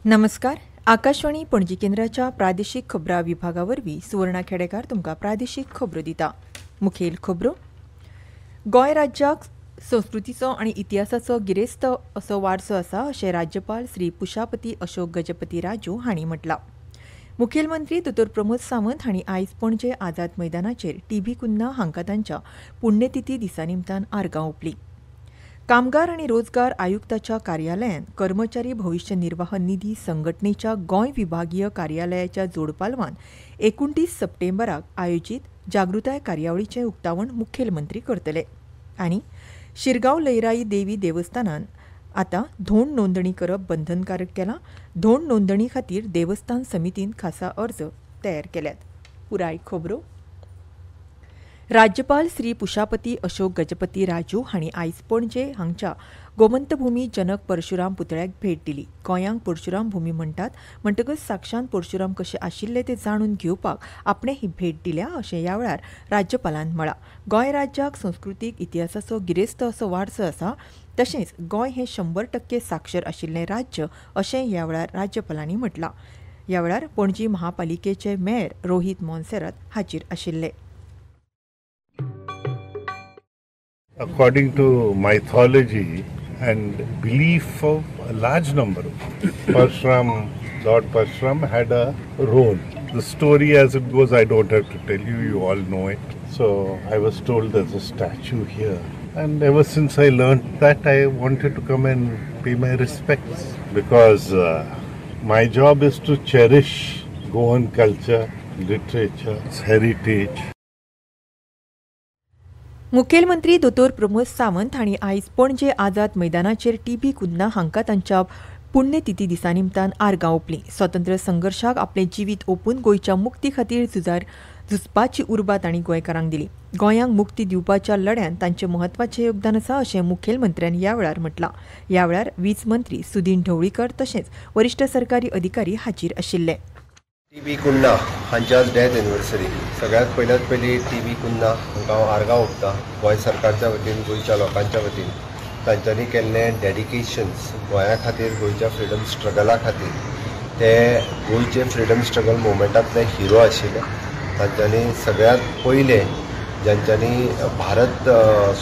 नमस्कार. आकाशवाणी पणजी केंद्राच्या प्रादेशीक खबरां विभागावरवीं सुवर्णा खेडेकार तुमकां प्रादेशीक खबरो दिता. मुखेल खबरो. गोंय राज्याक संस्कृतीचो आनी इतिहासाचो गिरेस्त असो वारसो आसा अशें राज्यपाल श्री पुशापती अशोक गजपती राजू हांणी म्हटलां. मुखेलमंत्री दोतोर प्रमोद सावंत हांणी आयज पणजे आझाद मैदानाचेर टीबी कुन्ना हांकां तांच्या पुण्यतिथी दिसा निमतान आर्गां ओंपलीं. कामगार आनी रोजगार आयुक्ताच्या कार्यालयान कर्मचारी भविश्य निर्वाह निधी संघटनेच्या गोंय विभागीय कार्यालयाच्या जोडपालवान 29 सप्टेंबराक आयोजीत जागृताय कार्यावळीचें उक्तावण मुखेलमंत्री करतले. आनी शिरगांव लयराई देवी देवस्थानान आतां धोंड नोंदणी करप बंधनकारक केलां. धोंड नोंदणी खातीर देवस्थान समितीन खासा अर्ज तयार केल्यात. पुराय खबरो. राज्यपाल श्री पुशापती अशोक गजपती राजू हांणी आयज पणजे हांगच्या गोमंतभूमी जनक परशुराम पुतळ्याक भेट दिली. गोंयांक परशुराम भूमी म्हणटात म्हणटकच साक्षात परशुराम कशे आशिल्ले ते जाणून घेवपाक आपणे ही भेट दिल्या अशें ह्या वेळार राज्यपालान म्हळां. गोंय राज्याक संस्कृतीक इतिहासाचो गिरेस्त असो वारसो आसा. तशेंच गोंय हें 100% साक्षर आशिल्लें राज्य अशें ह्या वेळार राज्यपालांनी म्हटलां. ह्या वेळार पणजी महापालिकेचे मेयर रोहित मोन्सेरात हाजीर आशिल्ले. According to mythology and belief of a large number of Parshuram, Lord Parshuram had a role. The story as it goes, I don't have to tell you, you all know it. So I was told there's a statue here. And ever since I learned that, I wanted to come and pay my respects. Because my job is to cherish Goan culture, literature, heritage. मुखेलमंत्री दोतोर प्रमोद सावंत हांणी आयज पणजे आझाद मैदानाचेर TB कुन्ना हांकां तांच्या पुण्यतिथी दिसा निमतान आर्गां ओंपलीं. स्वातंत्र्य संघर्शाक आपलें जिवीत ओपून गोंयच्या मुक्ती खातीर झुजपाची उर्बा तांणी गोंयकारांक दिली. गोंयांक मुक्ती दिवपाच्या लढ्यांत तांचें म्हत्वाचें योगदान आसा अशें मुखेलमंत्र्यान ह्या वेळार म्हटलां. ह्या वेळार वीज मंत्री सुदीन ढवळीकर तशेंच वरिश्ठ सरकारी अधिकारी हाजीर आशिल्ले. टीबी कुन्ना हांच्या डेथ एनिवर्सरी सगळ्यात पयली टीबी कुन्ना हांकां हांव आर्गां ओंपता. गोंय सरकारच्या वतीन गोंयच्या लोकांच्या वतीन तांच्यांनी केल्लें डेडिकेशन्स गोंया खातीर, गोंयच्या फ्रिडम स्ट्रगला खातीर, ते गोंयचे फ्रिडम स्ट्रगल मुवमेंटांतले हिरो आशिल्ले. तांच्यांनी सगळ्यात पयले ज्यांच्यांनी भारत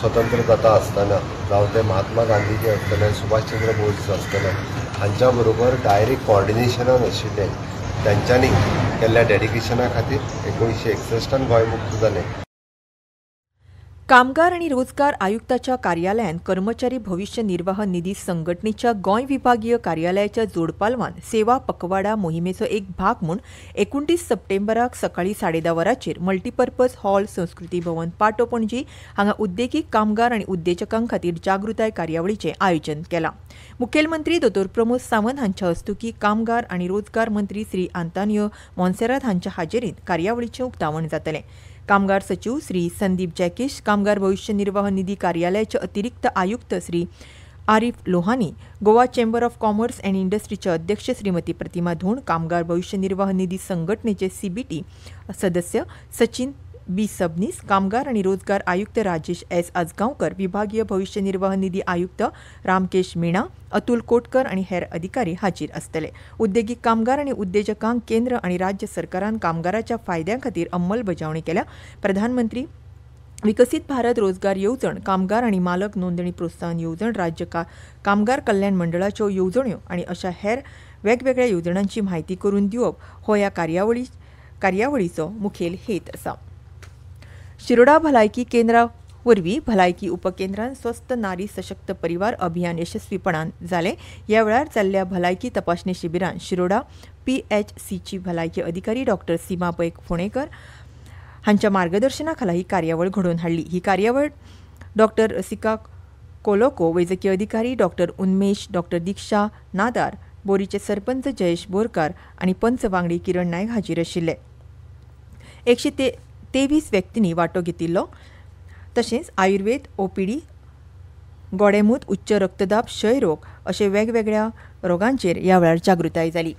स्वतंत्र जाता आसतना जावं ते महात्मा गांधीजी आसतले, सुभाषचंद्र बोस आसतले, हांच्या बरोबर डायरेक्ट कॉर्डिनेशनान आशिल्ले. तांच्यांनी केल्ल्या डेडिकेशना खातीर 1961 गोंय मुक्त जालें. कामगार आनी रोजगार आयुक्ताच्या कार्यालयान कर्मचारी भविश्य निर्वाह निधी संघटनेच्या गोंय विभागीय कार्यालयाच्या जोडपालवान सेवा पखवाडा मोहिमेचो एक भाग म्हूण 29 सप्टेंबराक सकाळीं 10:30 वरांचेर मल्टीपर्पज हॉल संस्कृती भवन पाटो पणजी हांगा उद्देगीक कामगार आनी उद्देजकां खातीर जागृताय कार्यावळीचें आयोजन केलां. मुखेलमंत्री दोतोर प्रमोद सावंत हांच्या हस्तुकीं कामगार आनी रोजगार मंत्री श्री आंतानियो मोन्सेरात हांच्या हाजेरींत कार्यावळीचें उक्तावण जातलें. कामगार सचिव श्री संदीप जॅकिश, कामगार भविश्य निर्वाह निधी कार्यालयाचे अतिरिक्त आयुक्त Shri Arif Lohani, Goa chamber of commerce and इंडस्ट्रीचे अध्यक्ष श्रीमती प्रतिमा धोंड, कामगार भविश्य निर्वाह निधी संघटनेचे सीबीटी सदस्य सचिन बी सबनीस, कामगार आणि रोजगार आयुक्त राजेश एस आजगांवकर, विभागीय भविश्य निर्वाह निधी आयुक्त रामकेश मीणा, अतुल कोटकर आणि हेर अधिकारी हाजीर आसतले. उद्देगीक कामगार आणि उद्देजकांक केंद्र आणि राज्य सरकारान कामगाराच्या फायद्या खातीर अंमलबजावणी केल्या. प्रधानमंत्री विकसित भारत रोजगार येवजण, कामगार आणि मालक नोंदणी प्रोत्साहन येवजण, राज्य कामगार कल्याण मंडळाच्यो येवजण्यो आणि अशा हेर वेगवेगळ्या येवजणांची म्हायती करून दिवप हो ह्या कार्यावळीचो मुखेल हेत आसा. शिरोडा भलायकी केंद्रा वरवीं भलायकी उपकेंद्रान स्वस्थ नारी सशक्त परिवार अभियान यशस्वीपणान जालें. ह्या वेळार जाल्ल्या भलायकी तपासणी शिबिरांत शिरोडा PHCची भलायकी अधिकारी डॉक्टर सीमापय फोणेकर हांच्या मार्गदर्शना खाला ही कार्यावळ घडोवन हाडली. ही कार्यावळ डॉक्टर रसिका कोलोको, वैजकी अधिकारी डॉक्टर उन्मेश, डॉक्टर दीक्षा नादार, बोरीचे सरपंच जयेश बोरकार आनी पंच वांगडी किरण नायक हाजीर आशिल्ले. 123 व्यक्तींनी वांटो घेतिल्लो. तशेंच आयुर्वेद, OPD, गोडेमूत, उच्च रक्तदाब, क्षयरोग अशे वेगवेगळ्या रोगांचेर ह्या वेळार जागृताय जाली.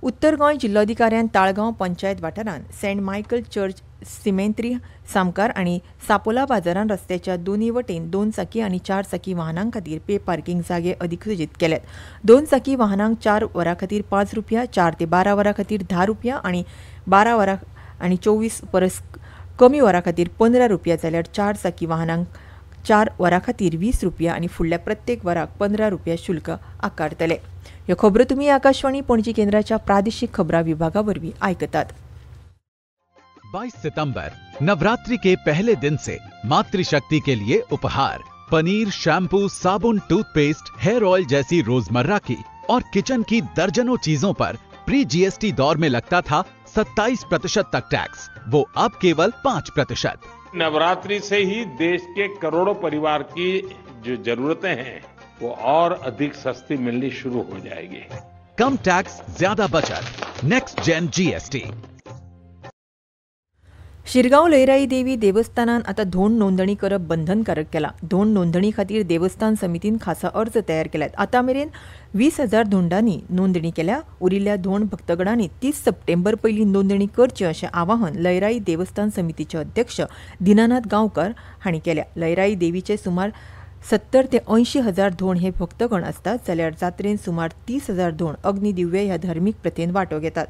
उत्तर गोंय जिल्लोधिकाऱ्यान ताळगांव पंचायत वाठारांत सेंट मायकल चर्च सिमेंत्री सामकार आनी सापोला बाजारांत रस्त्याच्या दोनूय वटेन 2 चाकी आनी 4 चाकी वाहनां खातीर पे पार्किंग जागे अधिकृजीत केल्यात। 2 चाकी वाहनांक 4 वरां खातीर 5 रुपया, 4 ते 12 वरां खातीर 10 रुपया आनी 12 वरां आनी 24 परस कमी वरां खातीर 15 रुपया जाल्यार 4 चाकी वाहनांक 4 वरां खातीर 20 रुपया आनी फुडल्या प्रत्येक वराक 15 रुपया शुल्क आकारतले। ह्यो खबरो तुमी आकाशवाणी पणजी केंद्राच्या प्रादेशीक खबरां विभागा वरवीं आयकतात। 22 सितंबर नवरात्रि के पहले दिन से मातृशक्ति के लिए उपहार पनीर, शैम्पू, साबुन, टूथपेस्ट, हेयर ऑयल जैसी रोजमर्रा की और किचन की दर्जनों चीजों पर प्री जीएसटी दौर में लगता था 27% तक टैक्स, वो अब केवल 5%। नवरात्रि से ही देश के करोड़ों परिवार की जो जरूरतें हैं वो और अधिक सस्ती मिलनी शुरू हो जाएगी। कम टैक्स, ज्यादा बचत, next gen GST. Shirgaon Lairai Devi देवस्थानात आता धोंड नोंदणी करप बंधनकारक केला। धोंड नोंदणी खातीर देवस्थान समितीन खासा अर्ज तयार केल्यात। आता मेरेन 20,000 धोंडांनी नोंदणी केल्या। उरिल्ल्या धोंड भक्तगणांनी 30 सप्टेंबर पयलीं नोंदणी करची अशें आवाहन लयराई देवस्थान समितीचे अध्यक्ष दिनानाथ गांवकर हांणी केल्या। लयराई देवीचे सुमार 70 ते 80,000 धोंड हे भक्तगण असतात, जाल्यार जात्रेन सुमार 30,000 धोंड अग्निदिव्य ह्या धार्मीक प्रथेन वांटो घेतात।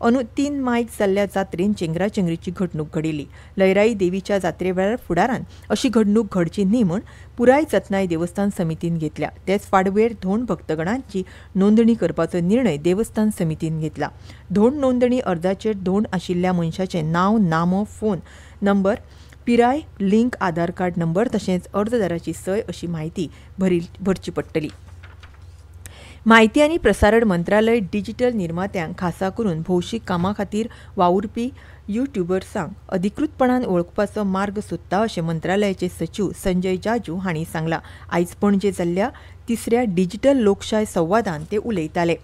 अंदू 3 मायक जाल्ल्या जात्रेन चेंगराचेंगरीची घडणूक घडिल्ली। लयराई देवीच्या जात्रे वेळार फुडारान अशी घडणूक घडची न्ही म्हूण पुराय जतनाय देवस्थान समितीन घेतल्या। तेच फाटभुंयेर धोंड भक्तगणांची नोंदणी करपाचो निर्णय देवस्थान समितीन घेतला। धोंड नोंदणी अर्जाचेर धोंड आशिल्ल्या मनशाचें नांव, नामो, फोन नंबर, पिराय, लिंक, आधार कार्ड नंबर तशेंच अर्जदाराची सय अशी माहिती भरची पडटली। माहिती आनी प्रसारण मंत्रालय डिजिटल निर्मात्यांक खासा करून भौशीक कामां खातीर वावुरपी युट्यूबर्सांक अधिकृतपणान वळखुपाचो मार्ग सोदता अशें मंत्रालयाचे सचिव संजय जाजू हांणी सांगलां। आयज पणजे जाल्ल्या 3ऱ्या डिजिटल लोकशाय संवादांत ते उलयताले।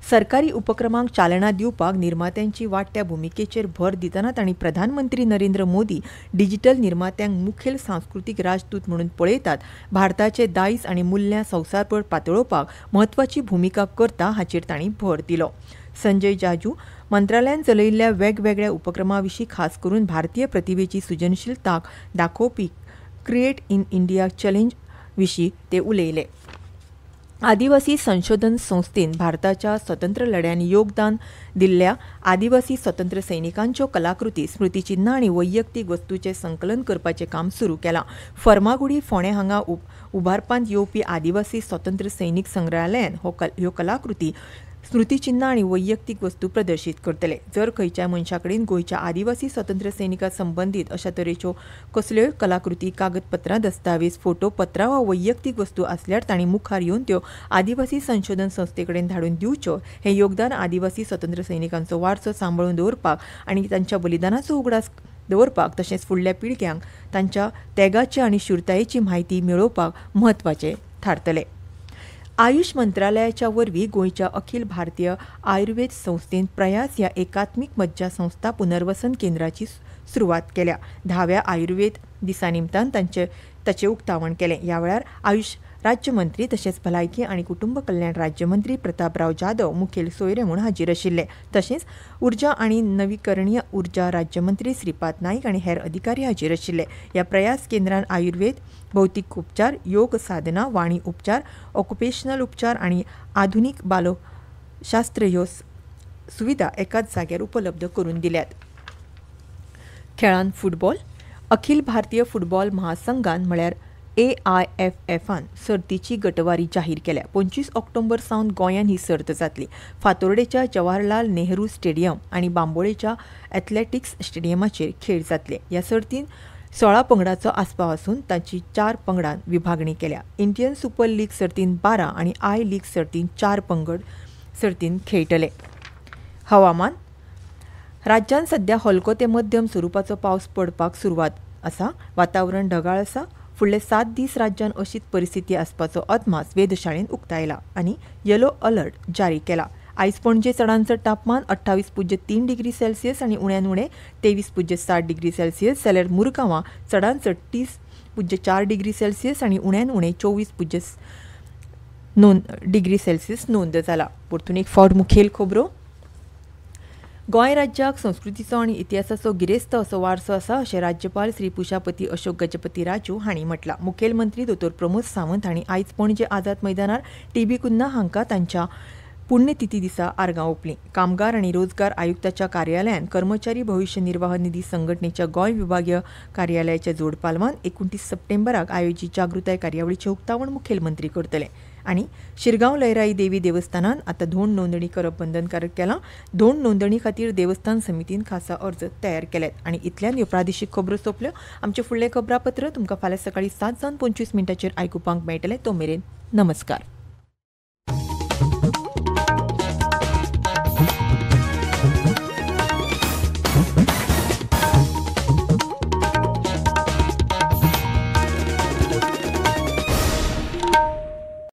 सरकारी उपक्रमांक चालना दिवपाक निर्मात्यांची वाडट्या भुमिकेचेर भर दितना तांणी प्रधानमंत्री नरेंद्र मोदी डिजिटल निर्मात्यांक मुखेल सांस्कृतीक राजदूत म्हणून पळयतात, भारताचे दायज आनी मुल्यां संवसारभर पातळोवपाक म्हत्वाची भुमिका करता हाचेर तांणी भर दिलो। संजय जाजू मंत्रालयान चलयिल्ल्या वेगवेगळ्या उपक्रमां विशीं खास करून भारतीय प्रतिभेची सृजनशीलता दाखोवपी क्रिएट इन इंडिया चॅलेंज विशीं ते उलयले। आदिवासी संशोधन संस्थेन भारताच्या स्वतंत्र लढ्यांत योगदान दिल्ल्या आदिवासी स्वतंत्र सैनिकांच्यो कलाकृती, स्मृतिचिन्हां आनी वैयक्तीक वस्तूंचें संकलन करपाचें काम सुरू केलां। फर्मागुडी फोंडें हांगा उबारपांत येवपी आदिवासी स्वतंत्र सैनीक संग्रहालयान ह्यो कलाकृती, स्मृतिचिन्हां आनी वैयक्तीक वस्तू प्रदर्शीत करतले। जर खंयच्याय मनशा कडेन गोंयच्या आदिवासी स्वतंत्र सैनिका संबंदीत अशा तरेच्यो कसल्योय कलाकृती, कागदपत्रां, दस्तावेज, फोटो, पत्रां वा वैयक्तीक वस्तू आसल्यार तांणी मुखार येवन त्यो आदिवासी संशोधन संस्थे कडेन धाडून दिवच्यो। हें योगदान आदिवासी स्वतंत्र सैनिकांचो वारसो सांबाळून दवरपाक आनी तांच्या बलिदानाचो उगडास दवरपाक तशेंच फुडल्या पिळग्यांक तांच्या त्यागाची आनी शूरतायेची म्हायती मेळोवपाक म्हत्वाचें थारतलें। आयुष मंत्रालयाच्या वरवीं गोंयच्या अखिल भारतीय आयुर्वेद संस्थेन प्रयास ह्या एकात्मीक मज्जा संस्था पुनर्वसन केंद्राची सुरवात केल्या। 10व्या आयुर्वेद दिसा निमतान ताचें उक्तावण केलें। ह्या वेळार आयुष राज्यमंत्री तशेंच भलायकी आनी कुटुंब कल्याण राज्यमंत्री प्रतापराव जाधव मुखेल सोयरे म्हूण हाजीर आशिल्ले। तशेंच उर्जा आनी नवीकरणीय उर्जा राज्यमंत्री श्रीपाद नाईक आनी हेर अधिकारी हाजीर आशिल्ले। ह्या प्रयास केंद्रान आयुर्वेद, भौतीक उपचार, योग साधना, वाणी उपचार, ऑक्युपेशनल उपचार आनी आधुनीक बालोशास्त्र ह्यो सुविधा एकाच जाग्यार उपलब्ध करून दिल्यात। खेळांत फुटबॉल अखिल भारतीय फुटबॉल महासंघान म्हळ्यार AIFFन सर्तीची गटवारी जाहीर केल्या। 25 ऑक्टोबर सावन गोंयान ही सर्त जातली। फातोर्डेच्या जवाहरलाल नेहरू स्टेडियम आनी बांबोळेच्या एथलेटिक्स स्टेडियमाचेर खेळ जातले। ह्या सर्तीन 16 पंगडांचो आस्पाव आसून तांची 4 पंगडांत विभागणी केल्या। इंडियन सुपर लीग सर्तीन 12 आनी आय लीग सर्तीन 4 पंगड सर्तीन खेळटले। हवामान राज्यांत सध्या हलको ते मध्यम स्वरुपाचो पावस पडपाक सुरवात आसा। वातावरण ढगाळ आसा। फुडले 7 दीस राज्यांत अशीच परिस्थिती आसपाचो अदमास वेधशाळेन उक्तायला आनी येलो अलर्ट जारी केला। आयज पणजे चडांत चड तापमान 28.3 डिग्री सेल्सियस आनी उण्यान उणें 23.7 डिग्री सेल्सियस जाल्यार मुरगांवां चडांत चड 30.4 डिग्री सेल्सियस आनी उण्यान उणें 24 डिग्री सेल्सियस नोंद जाला। परतून एक फावट मुखेल खबरो। गोंय राज्याक संस्कृतीचो आनी इतिहासाचो गिरेस्त असो वारसो आसा अशें राज्यपाल श्री पुशापती अशोक गजपती राजू हांणी म्हटलां. मुखेलमंत्री दोतोर प्रमोद सावंत हांणी आयज पणजे आझाद मैदानार टी.बी. कुन्हा हांकां तांच्या पुण्यतिथी दिसा आर्गां ओंपलीं. कामगार आनी रोजगार आयुक्ताच्या कार्यालयान कर्मचारी भविश्य निर्वाह निधी संघटनेच्या गोंय विभागीय कार्यालयाच्या जोड पालवान 29 सप्टेंबराक आयोजीत जागृताय कार्यावळीचें उक्तावण मुखेलमंत्री करतले. आनी शिरगांव लयराई देवी देवस्थानान आतां धोंड नोंदणी करप बंधनकारक केलां. धोंड नोंदणी खातीर देवस्थान समितीन खासा अर्ज तयार केल्यात. आनी इतल्यान ह्यो प्रादेशीक खबरो सोंपल्यो. आमचें फुडलें खबरापत्र तुमकां फाल्यां सकाळीं 7 जावन 25 मिनटांचेर आयकुपाक मेळटलें. तो मेरेन नमस्कार.